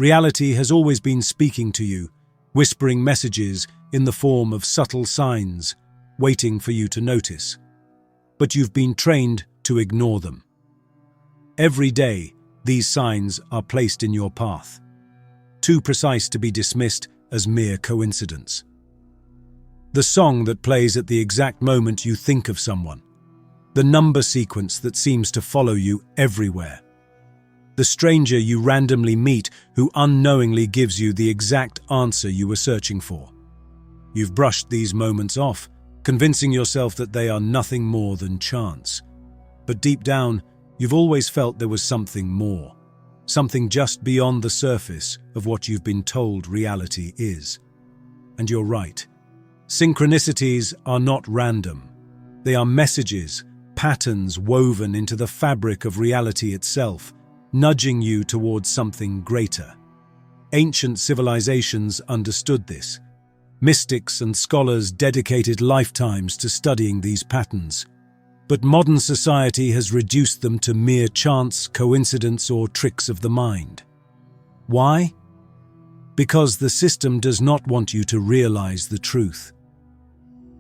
Reality has always been speaking to you, whispering messages in the form of subtle signs, waiting for you to notice. But you've been trained to ignore them. Every day, these signs are placed in your path, too precise to be dismissed as mere coincidence. The song that plays at the exact moment you think of someone, the number sequence that seems to follow you everywhere, the stranger you randomly meet who unknowingly gives you the exact answer you were searching for. You've brushed these moments off, convincing yourself that they are nothing more than chance. But deep down, you've always felt there was something more, something just beyond the surface of what you've been told reality is. And you're right. Synchronicities are not random. They are messages, patterns woven into the fabric of reality itself, nudging you towards something greater. Ancient civilizations understood this. Mystics and scholars dedicated lifetimes to studying these patterns. But modern society has reduced them to mere chance, coincidence, or tricks of the mind. Why? Because the system does not want you to realize the truth.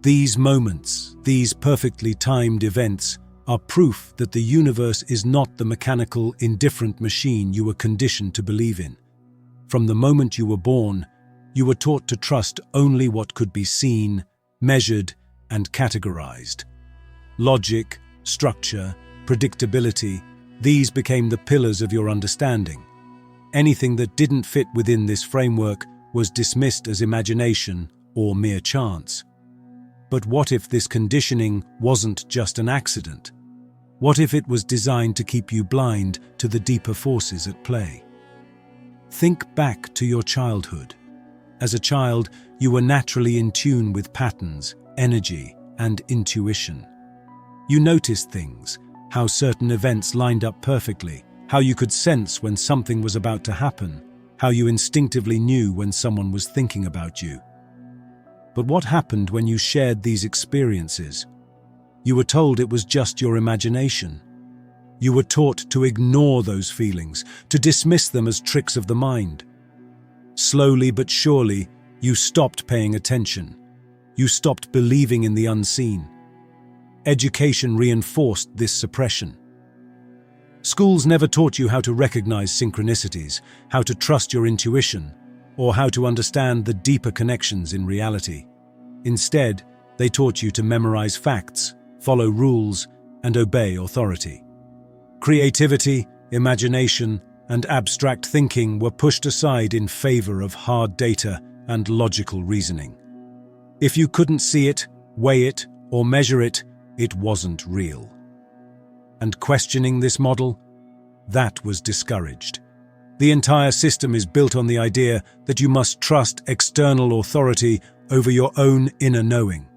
These moments, these perfectly timed events, are proof that the universe is not the mechanical, indifferent machine you were conditioned to believe in. From the moment you were born, you were taught to trust only what could be seen, measured, and categorized. Logic, structure, predictability, these became the pillars of your understanding. Anything that didn't fit within this framework was dismissed as imagination or mere chance. But what if this conditioning wasn't just an accident? What if it was designed to keep you blind to the deeper forces at play? Think back to your childhood. As a child, you were naturally in tune with patterns, energy, and intuition. You noticed things, how certain events lined up perfectly, how you could sense when something was about to happen, how you instinctively knew when someone was thinking about you. But what happened when you shared these experiences? You were told it was just your imagination. You were taught to ignore those feelings, to dismiss them as tricks of the mind. Slowly but surely, you stopped paying attention. You stopped believing in the unseen. Education reinforced this suppression. Schools never taught you how to recognize synchronicities, how to trust your intuition, or how to understand the deeper connections in reality. Instead, they taught you to memorize facts, follow rules, and obey authority. Creativity, imagination, and abstract thinking were pushed aside in favor of hard data and logical reasoning. If you couldn't see it, weigh it, or measure it, it wasn't real. And questioning this model, that was discouraged. The entire system is built on the idea that you must trust external authority over your own inner knowing.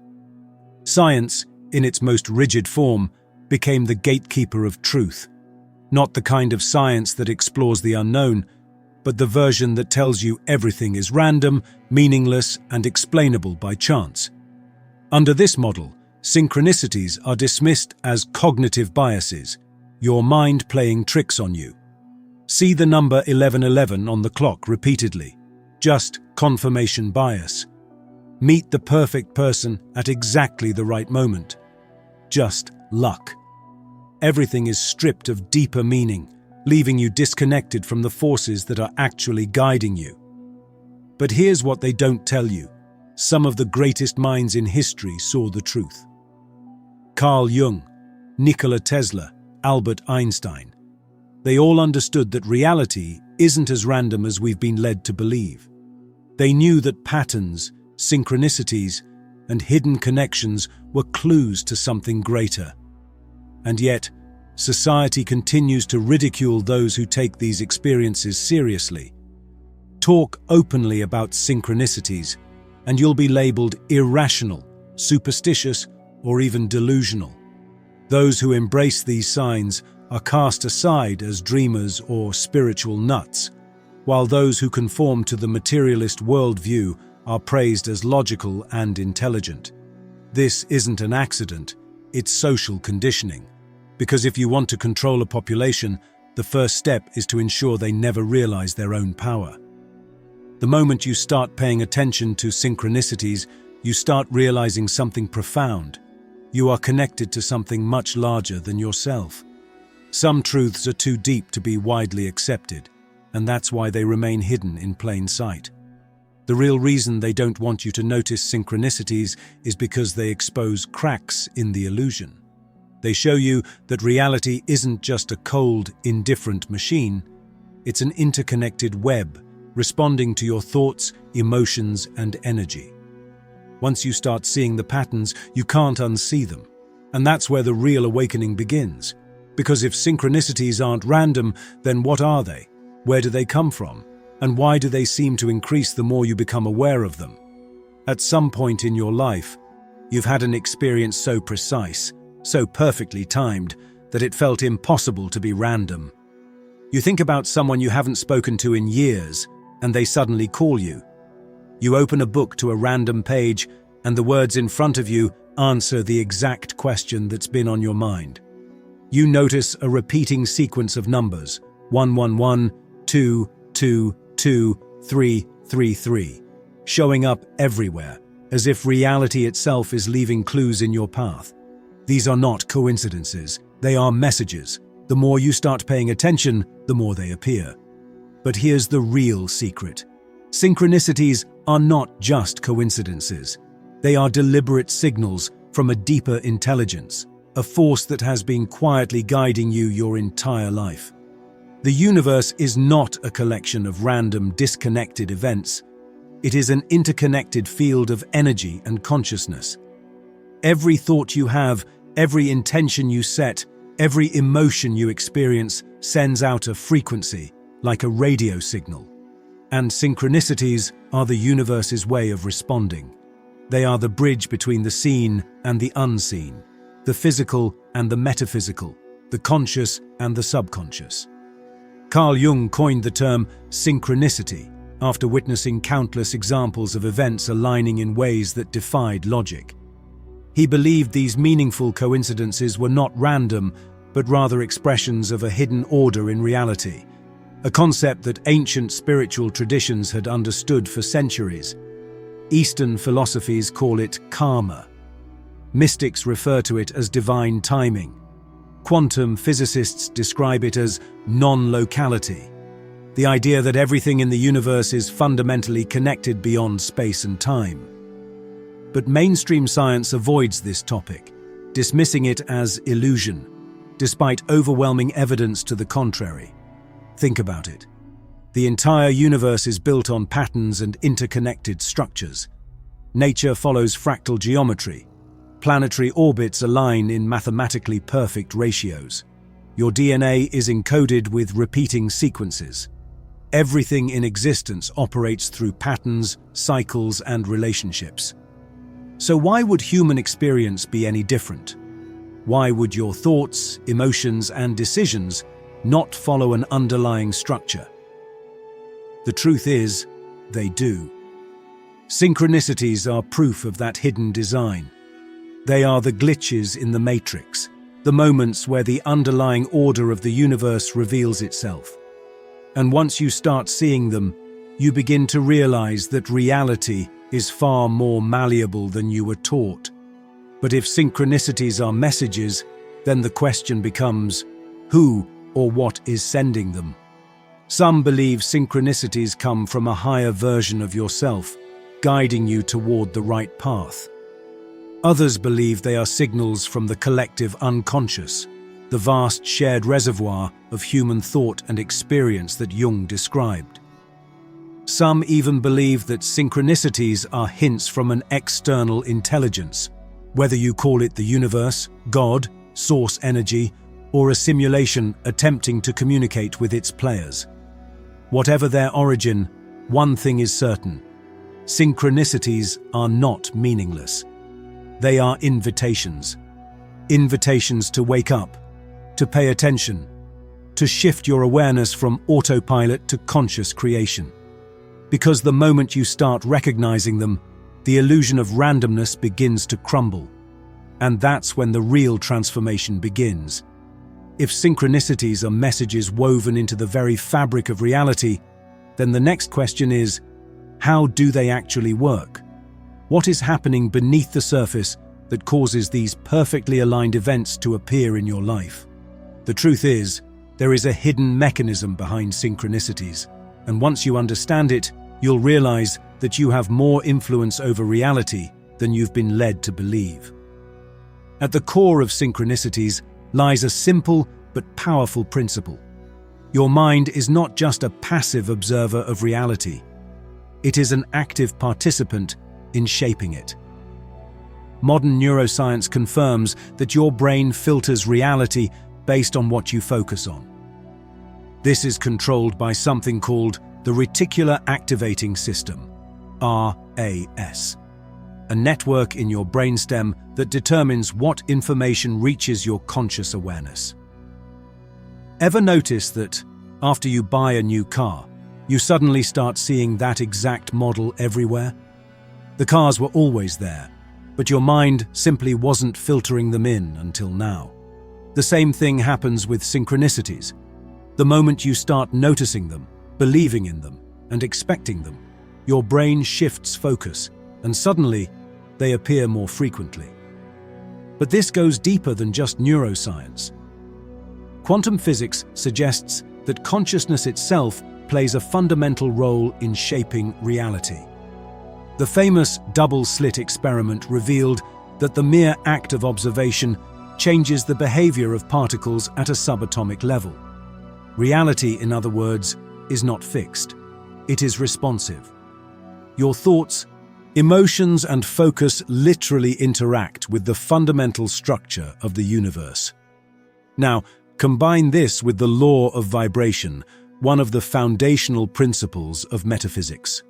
Science, in its most rigid form, became the gatekeeper of truth. Not the kind of science that explores the unknown, but the version that tells you everything is random, meaningless, and explainable by chance. Under this model, synchronicities are dismissed as cognitive biases, your mind playing tricks on you. See the number 1111 on the clock repeatedly. Just confirmation bias. Meet the perfect person at exactly the right moment. Just luck. Everything is stripped of deeper meaning, leaving you disconnected from the forces that are actually guiding you. But here's what they don't tell you. Some of the greatest minds in history saw the truth. Carl Jung, Nikola Tesla, Albert Einstein. They all understood that reality isn't as random as we've been led to believe. They knew that patterns, synchronicities, and hidden connections were clues to something greater. And yet, society continues to ridicule those who take these experiences seriously. Talk openly about synchronicities, and you'll be labeled irrational, superstitious, or even delusional. Those who embrace these signs are cast aside as dreamers or spiritual nuts, while those who conform to the materialist worldview are praised as logical and intelligent. This isn't an accident, it's social conditioning. Because if you want to control a population, the first step is to ensure they never realize their own power. The moment you start paying attention to synchronicities, you start realizing something profound. You are connected to something much larger than yourself. Some truths are too deep to be widely accepted, and that's why they remain hidden in plain sight. The real reason they don't want you to notice synchronicities is because they expose cracks in the illusion. They show you that reality isn't just a cold, indifferent machine. It's an interconnected web, responding to your thoughts, emotions, and energy. Once you start seeing the patterns, you can't unsee them. And that's where the real awakening begins. Because if synchronicities aren't random, then what are they? Where do they come from? And why do they seem to increase the more you become aware of them? At some point in your life, you've had an experience so precise, so perfectly timed, that it felt impossible to be random. You think about someone you haven't spoken to in years, and they suddenly call you. You open a book to a random page, and the words in front of you answer the exact question that's been on your mind. You notice a repeating sequence of numbers, 111, 2, 2, 2, 3, 3, 3, showing up everywhere, as if reality itself is leaving clues in your path. These are not coincidences, they are messages. The more you start paying attention, the more they appear. But here's the real secret. Synchronicities are not just coincidences. They are deliberate signals from a deeper intelligence, a force that has been quietly guiding you your entire life. The universe is not a collection of random, disconnected events. It is an interconnected field of energy and consciousness. Every thought you have, every intention you set, every emotion you experience sends out a frequency, like a radio signal. And synchronicities are the universe's way of responding. They are the bridge between the seen and the unseen, the physical and the metaphysical, the conscious and the subconscious. Carl Jung coined the term synchronicity after witnessing countless examples of events aligning in ways that defied logic. He believed these meaningful coincidences were not random, but rather expressions of a hidden order in reality, a concept that ancient spiritual traditions had understood for centuries. Eastern philosophies call it karma. Mystics refer to it as divine timing. Quantum physicists describe it as non-locality, the idea that everything in the universe is fundamentally connected beyond space and time. But mainstream science avoids this topic, dismissing it as illusion, despite overwhelming evidence to the contrary. Think about it. The entire universe is built on patterns and interconnected structures. Nature follows fractal geometry. Planetary orbits align in mathematically perfect ratios. Your DNA is encoded with repeating sequences. Everything in existence operates through patterns, cycles, and relationships. So why would human experience be any different? Why would your thoughts, emotions, and decisions not follow an underlying structure? The truth is, they do. Synchronicities are proof of that hidden design. They are the glitches in the matrix, the moments where the underlying order of the universe reveals itself. And once you start seeing them, you begin to realize that reality is far more malleable than you were taught. But if synchronicities are messages, then the question becomes, who or what is sending them? Some believe synchronicities come from a higher version of yourself, guiding you toward the right path. Others believe they are signals from the collective unconscious, the vast shared reservoir of human thought and experience that Jung described. Some even believe that synchronicities are hints from an external intelligence, whether you call it the universe, God, source energy, or a simulation attempting to communicate with its players. Whatever their origin, one thing is certain: synchronicities are not meaningless. They are invitations. Invitations to wake up, to pay attention, to shift your awareness from autopilot to conscious creation. Because the moment you start recognizing them, the illusion of randomness begins to crumble. And that's when the real transformation begins. If synchronicities are messages woven into the very fabric of reality, then the next question is, how do they actually work? What is happening beneath the surface that causes these perfectly aligned events to appear in your life? The truth is, there is a hidden mechanism behind synchronicities, and once you understand it, you'll realize that you have more influence over reality than you've been led to believe. At the core of synchronicities lies a simple but powerful principle. Your mind is not just a passive observer of reality. It is an active participant in shaping it. Modern neuroscience confirms that your brain filters reality based on what you focus on. This is controlled by something called the reticular activating system, RAS, a network in your brainstem that determines what information reaches your conscious awareness. Ever notice that, after you buy a new car, you suddenly start seeing that exact model everywhere? The cars were always there, but your mind simply wasn't filtering them in until now. The same thing happens with synchronicities. The moment you start noticing them, believing in them, and expecting them, your brain shifts focus, and suddenly, they appear more frequently. But this goes deeper than just neuroscience. Quantum physics suggests that consciousness itself plays a fundamental role in shaping reality. The famous double-slit experiment revealed that the mere act of observation changes the behavior of particles at a subatomic level. Reality, in other words, is not fixed. It is responsive. Your thoughts, emotions, and focus literally interact with the fundamental structure of the universe. Now, combine this with the law of vibration, one of the foundational principles of metaphysics.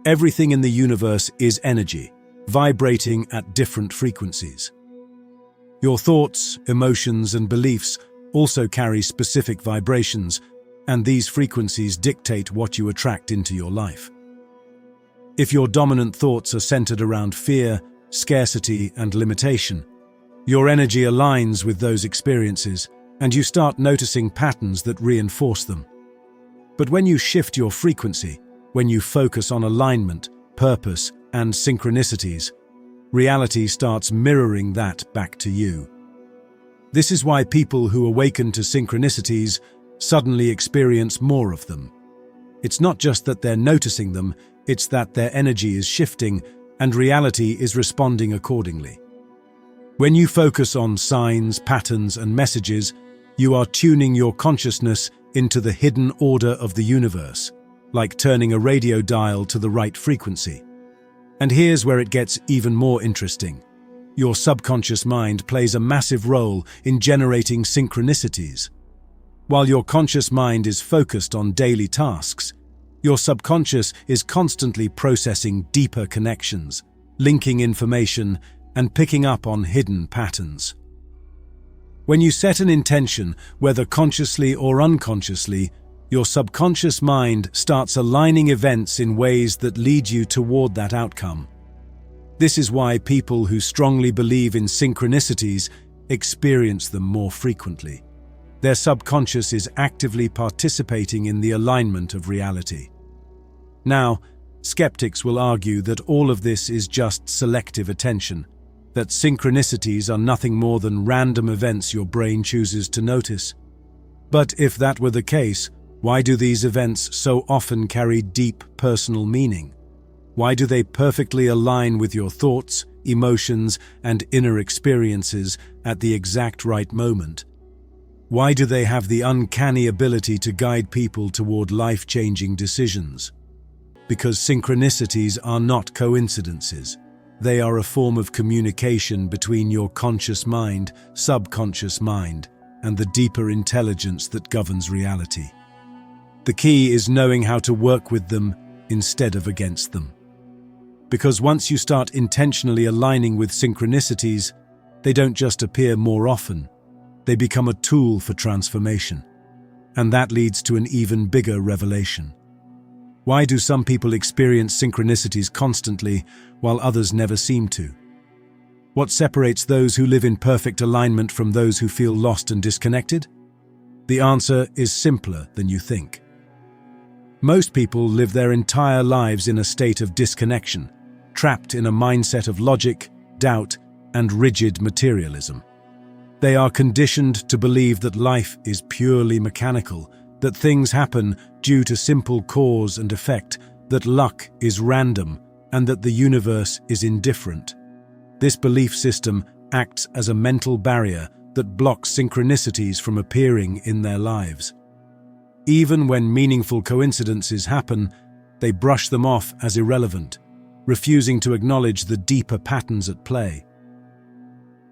Everything in the universe is energy, vibrating at different frequencies. Your thoughts, emotions, and beliefs also carry specific vibrations, and these frequencies dictate what you attract into your life. If your dominant thoughts are centered around fear, scarcity, and limitation, your energy aligns with those experiences, and you start noticing patterns that reinforce them. But when you shift your frequency, when you focus on alignment, purpose, and synchronicities, reality starts mirroring that back to you. This is why people who awaken to synchronicities suddenly experience more of them. It's not just that they're noticing them, it's that their energy is shifting and reality is responding accordingly. When you focus on signs, patterns, and messages, you are tuning your consciousness into the hidden order of the universe, like turning a radio dial to the right frequency. And here's where it gets even more interesting. Your subconscious mind plays a massive role in generating synchronicities. While your conscious mind is focused on daily tasks, your subconscious is constantly processing deeper connections, linking information, and picking up on hidden patterns. When you set an intention, whether consciously or unconsciously, your subconscious mind starts aligning events in ways that lead you toward that outcome. This is why people who strongly believe in synchronicities experience them more frequently. Their subconscious is actively participating in the alignment of reality. Now, skeptics will argue that all of this is just selective attention, that synchronicities are nothing more than random events your brain chooses to notice. But if that were the case, why do these events so often carry deep personal meaning? Why do they perfectly align with your thoughts, emotions, and inner experiences at the exact right moment? Why do they have the uncanny ability to guide people toward life-changing decisions? Because synchronicities are not coincidences. They are a form of communication between your conscious mind, subconscious mind, and the deeper intelligence that governs reality. The key is knowing how to work with them instead of against them. Because once you start intentionally aligning with synchronicities, they don't just appear more often, they become a tool for transformation. And that leads to an even bigger revelation. Why do some people experience synchronicities constantly while others never seem to? What separates those who live in perfect alignment from those who feel lost and disconnected? The answer is simpler than you think. Most people live their entire lives in a state of disconnection, trapped in a mindset of logic, doubt, and rigid materialism. They are conditioned to believe that life is purely mechanical, that things happen due to simple cause and effect, that luck is random, and that the universe is indifferent. This belief system acts as a mental barrier that blocks synchronicities from appearing in their lives. Even when meaningful coincidences happen, they brush them off as irrelevant, refusing to acknowledge the deeper patterns at play.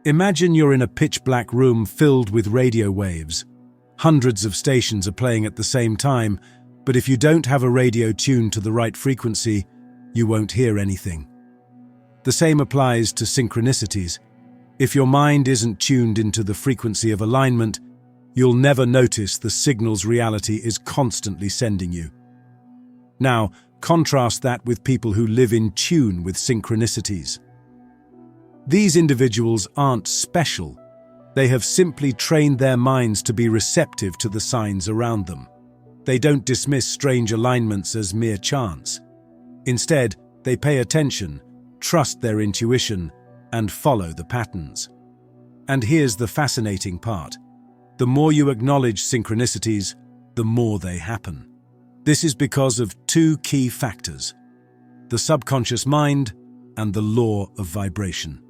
Imagine you're in a pitch-black room filled with radio waves. Hundreds of stations are playing at the same time, but if you don't have a radio tuned to the right frequency, you won't hear anything. The same applies to synchronicities. If your mind isn't tuned into the frequency of alignment, you'll never notice the signals reality is constantly sending you. Now, contrast that with people who live in tune with synchronicities. These individuals aren't special. They have simply trained their minds to be receptive to the signs around them. They don't dismiss strange alignments as mere chance. Instead, they pay attention, trust their intuition, and follow the patterns. And here's the fascinating part. The more you acknowledge synchronicities, the more they happen. This is because of two key factors: the subconscious mind and the law of vibration.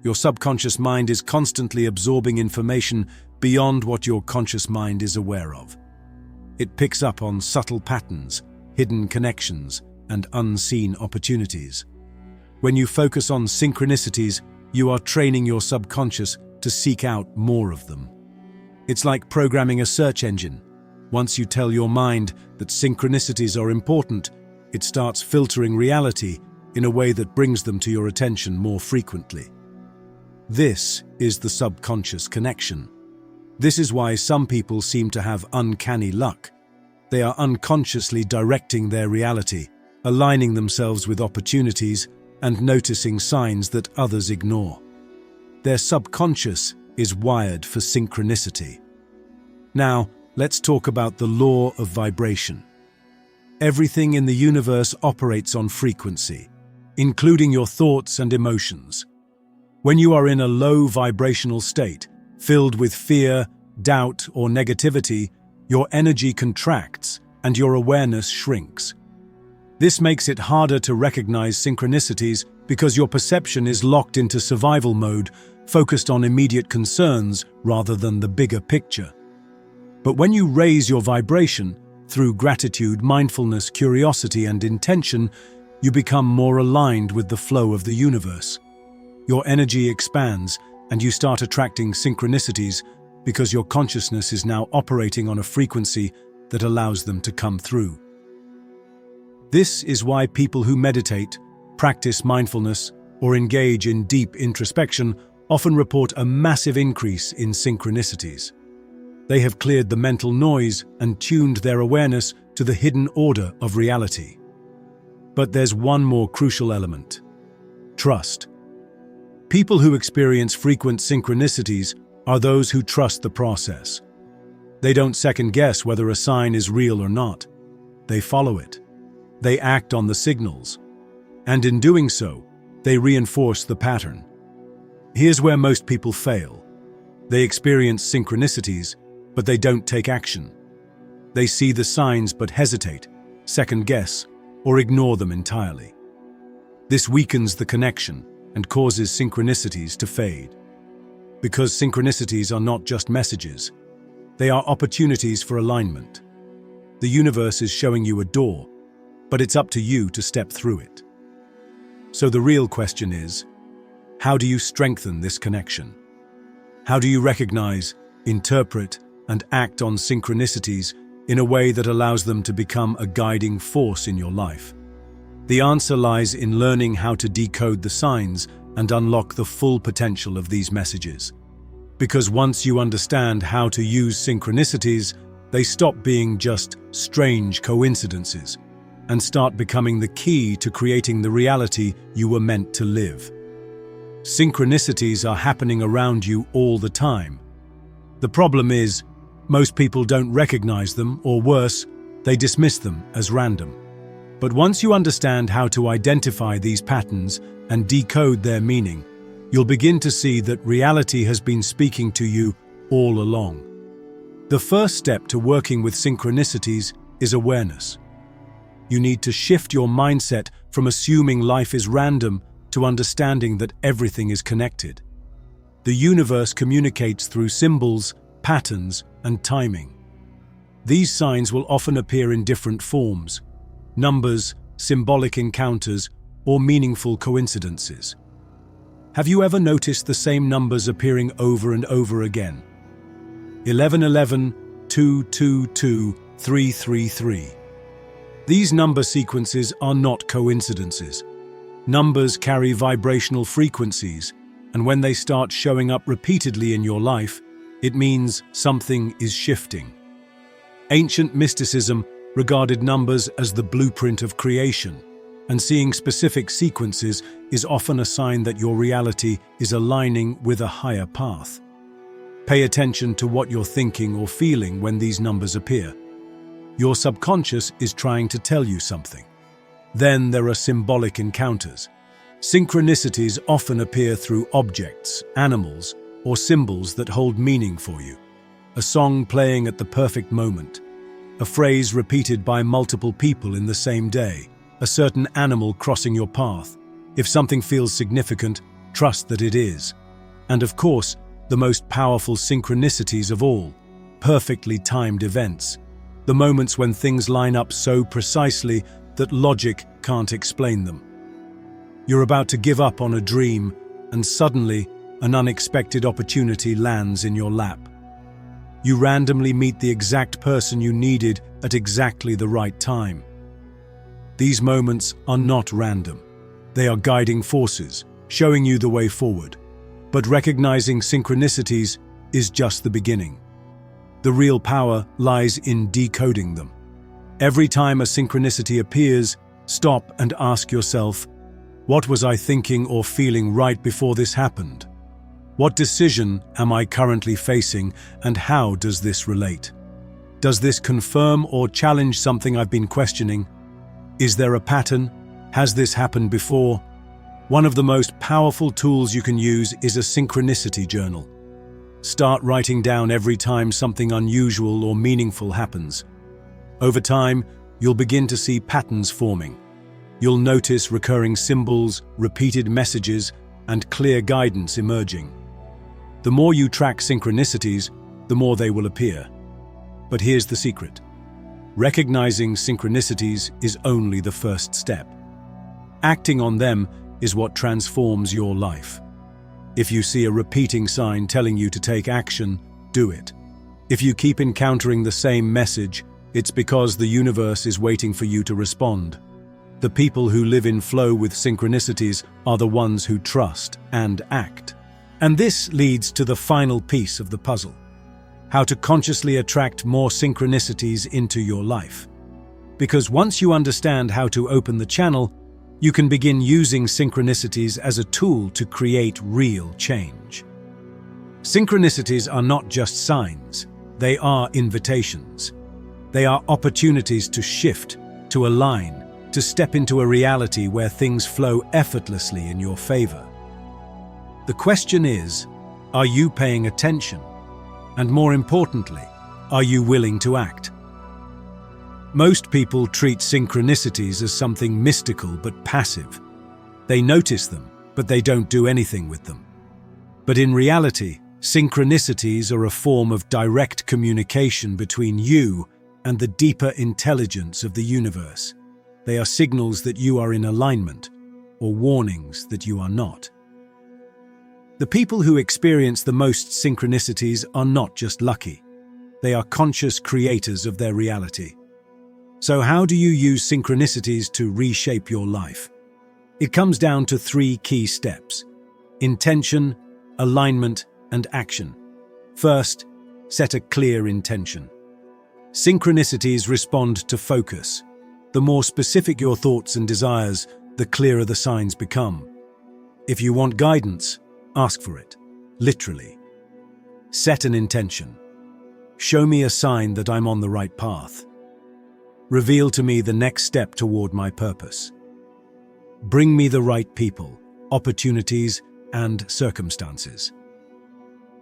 Your subconscious mind is constantly absorbing information beyond what your conscious mind is aware of. It picks up on subtle patterns, hidden connections, and unseen opportunities. When you focus on synchronicities, you are training your subconscious to seek out more of them. It's like programming a search engine. Once you tell your mind that synchronicities are important, it starts filtering reality in a way that brings them to your attention more frequently. This is the subconscious connection. This is why some people seem to have uncanny luck. They are unconsciously directing their reality, aligning themselves with opportunities, and noticing signs that others ignore. Their subconscious is wired for synchronicity. Now, let's talk about the law of vibration. Everything in the universe operates on frequency, including your thoughts and emotions. When you are in a low vibrational state, filled with fear, doubt, or negativity, your energy contracts and your awareness shrinks. This makes it harder to recognize synchronicities because your perception is locked into survival mode, focused on immediate concerns rather than the bigger picture. But when you raise your vibration through gratitude, mindfulness, curiosity, and intention, you become more aligned with the flow of the universe. Your energy expands, and you start attracting synchronicities because your consciousness is now operating on a frequency that allows them to come through. This is why people who meditate, practice mindfulness, or engage in deep introspection often report a massive increase in synchronicities. They have cleared the mental noise and tuned their awareness to the hidden order of reality. But there's one more crucial element: trust. People who experience frequent synchronicities are those who trust the process. They don't second-guess whether a sign is real or not. They follow it. They act on the signals. And in doing so, they reinforce the pattern. Here's where most people fail. They experience synchronicities, but they don't take action. They see the signs but hesitate, second-guess, or ignore them entirely. This weakens the connection and causes synchronicities to fade. Because synchronicities are not just messages, they are opportunities for alignment. The universe is showing you a door, but it's up to you to step through it. So the real question is, how do you strengthen this connection? How do you recognize, interpret, and act on synchronicities in a way that allows them to become a guiding force in your life? The answer lies in learning how to decode the signs and unlock the full potential of these messages. Because once you understand how to use synchronicities, they stop being just strange coincidences and start becoming the key to creating the reality you were meant to live. Synchronicities are happening around you all the time. The problem is, most people don't recognize them, or worse, they dismiss them as random. But once you understand how to identify these patterns and decode their meaning, you'll begin to see that reality has been speaking to you all along. The first step to working with synchronicities is awareness. You need to shift your mindset from assuming life is random to understanding that everything is connected. The universe communicates through symbols, patterns, and timing. These signs will often appear in different forms: numbers, symbolic encounters, or meaningful coincidences. Have you ever noticed the same numbers appearing over and over again? 1111, 222, 333. These number sequences are not coincidences. Numbers carry vibrational frequencies, and when they start showing up repeatedly in your life, it means something is shifting. Ancient mysticism regarded numbers as the blueprint of creation, and seeing specific sequences is often a sign that your reality is aligning with a higher path. Pay attention to what you're thinking or feeling when these numbers appear. Your subconscious is trying to tell you something. Then there are symbolic encounters. Synchronicities often appear through objects, animals, or symbols that hold meaning for you. A song playing at the perfect moment, a phrase repeated by multiple people in the same day, a certain animal crossing your path. If something feels significant, trust that it is. And of course, the most powerful synchronicities of all, perfectly timed events. The moments when things line up so precisely that logic can't explain them. You're about to give up on a dream, and suddenly, an unexpected opportunity lands in your lap. You randomly meet the exact person you needed at exactly the right time. These moments are not random. They are guiding forces, showing you the way forward. But recognizing synchronicities is just the beginning. The real power lies in decoding them. Every time a synchronicity appears, stop and ask yourself, what was I thinking or feeling right before this happened? What decision am I currently facing, and how does this relate? Does this confirm or challenge something I've been questioning? Is there a pattern? Has this happened before? One of the most powerful tools you can use is a synchronicity journal. Start writing down every time something unusual or meaningful happens. Over time, you'll begin to see patterns forming. You'll notice recurring symbols, repeated messages, and clear guidance emerging. The more you track synchronicities, the more they will appear. But here's the secret. Recognizing synchronicities is only the first step. Acting on them is what transforms your life. If you see a repeating sign telling you to take action, do it. If you keep encountering the same message, it's because the universe is waiting for you to respond. The people who live in flow with synchronicities are the ones who trust and act. And this leads to the final piece of the puzzle: how to consciously attract more synchronicities into your life. Because once you understand how to open the channel, you can begin using synchronicities as a tool to create real change. Synchronicities are not just signs, they are invitations. They are opportunities to shift, to align, to step into a reality where things flow effortlessly in your favor. The question is, are you paying attention? And more importantly, are you willing to act? Most people treat synchronicities as something mystical but passive. They notice them, but they don't do anything with them. But in reality, synchronicities are a form of direct communication between you and the deeper intelligence of the universe. They are signals that you are in alignment, or warnings that you are not. The people who experience the most synchronicities are not just lucky. They are conscious creators of their reality. So how do you use synchronicities to reshape your life? It comes down to 3 key steps: intention, alignment, and action. First, set a clear intention. Synchronicities respond to focus. The more specific your thoughts and desires, the clearer the signs become. If you want guidance, ask for it, literally. Set an intention. Show me a sign that I'm on the right path. Reveal to me the next step toward my purpose. Bring me the right people, opportunities, and circumstances.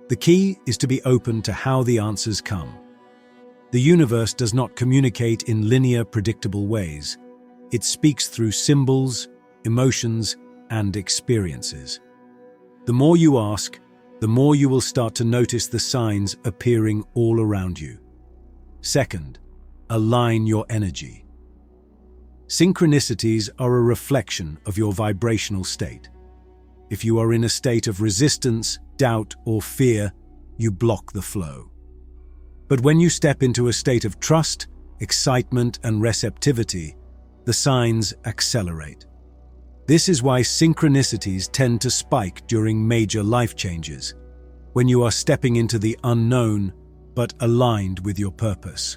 The key is to be open to how the answers come. The universe does not communicate in linear, predictable ways. It speaks through symbols, emotions, and experiences. The more you ask, the more you will start to notice the signs appearing all around you. Second, align your energy. Synchronicities are a reflection of your vibrational state. If you are in a state of resistance, doubt, or fear, you block the flow. But when you step into a state of trust, excitement, and receptivity, the signs accelerate. This is why synchronicities tend to spike during major life changes, when you are stepping into the unknown but aligned with your purpose.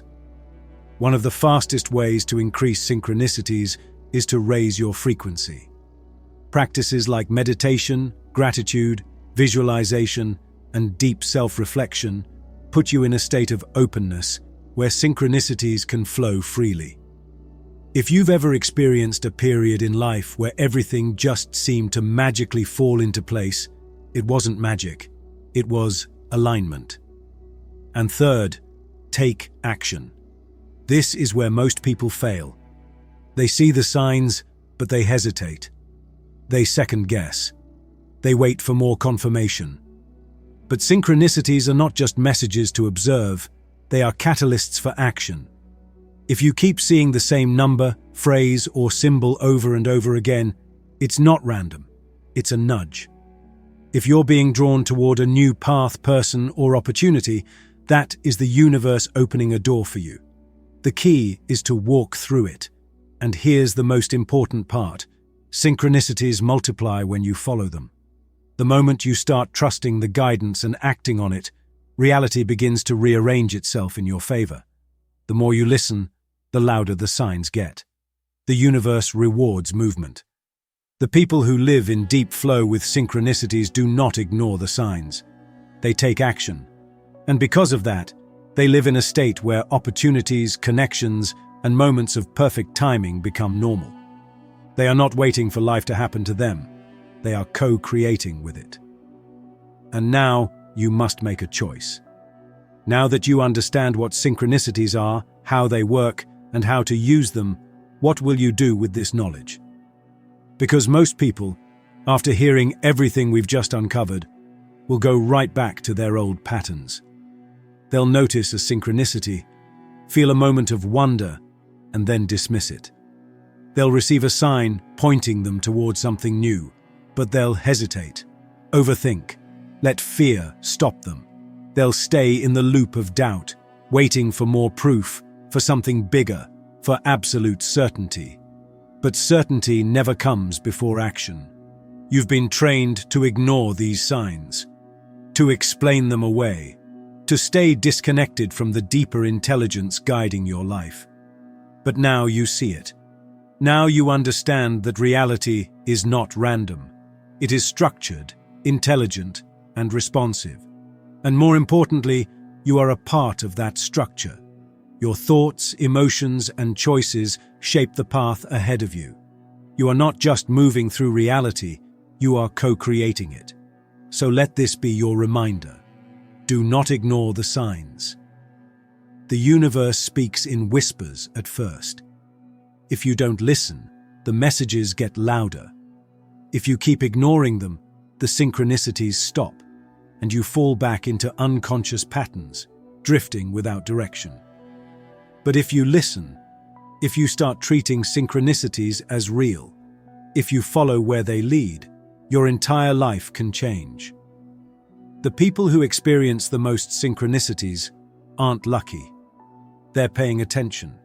One of the fastest ways to increase synchronicities is to raise your frequency. Practices like meditation, gratitude, visualization, and deep self-reflection put you in a state of openness where synchronicities can flow freely. If you've ever experienced a period in life where everything just seemed to magically fall into place, it wasn't magic, it was alignment. And third, take action. This is where most people fail. They see the signs, but they hesitate. They second guess. They wait for more confirmation. But synchronicities are not just messages to observe, they are catalysts for action. If you keep seeing the same number, phrase, or symbol over and over again, it's not random, it's a nudge. If you're being drawn toward a new path, person, or opportunity, that is the universe opening a door for you. The key is to walk through it. And here's the most important part. Synchronicities multiply when you follow them. The moment you start trusting the guidance and acting on it, reality begins to rearrange itself in your favor. The more you listen, the louder the signs get. The universe rewards movement. The people who live in deep flow with synchronicities do not ignore the signs. They take action. And because of that, they live in a state where opportunities, connections, and moments of perfect timing become normal. They are not waiting for life to happen to them. They are co-creating with it. And now you must make a choice. Now that you understand what synchronicities are, how they work, and how to use them, what will you do with this knowledge? Because most people, after hearing everything we've just uncovered, will go right back to their old patterns. They'll notice a synchronicity, feel a moment of wonder, and then dismiss it. They'll receive a sign pointing them towards something new, but they'll hesitate, overthink, let fear stop them. They'll stay in the loop of doubt, waiting for more proof, for something bigger, for absolute certainty. But certainty never comes before action. You've been trained to ignore these signs, to explain them away, to stay disconnected from the deeper intelligence guiding your life. But now you see it. Now you understand that reality is not random. It is structured, intelligent, and responsive. And more importantly, you are a part of that structure. Your thoughts, emotions, and choices shape the path ahead of you. You are not just moving through reality, you are co-creating it. So let this be your reminder. Do not ignore the signs. The universe speaks in whispers at first. If you don't listen, the messages get louder. If you keep ignoring them, the synchronicities stop, and you fall back into unconscious patterns, drifting without direction. But if you listen, if you start treating synchronicities as real, if you follow where they lead, your entire life can change. The people who experience the most synchronicities aren't lucky. They're paying attention.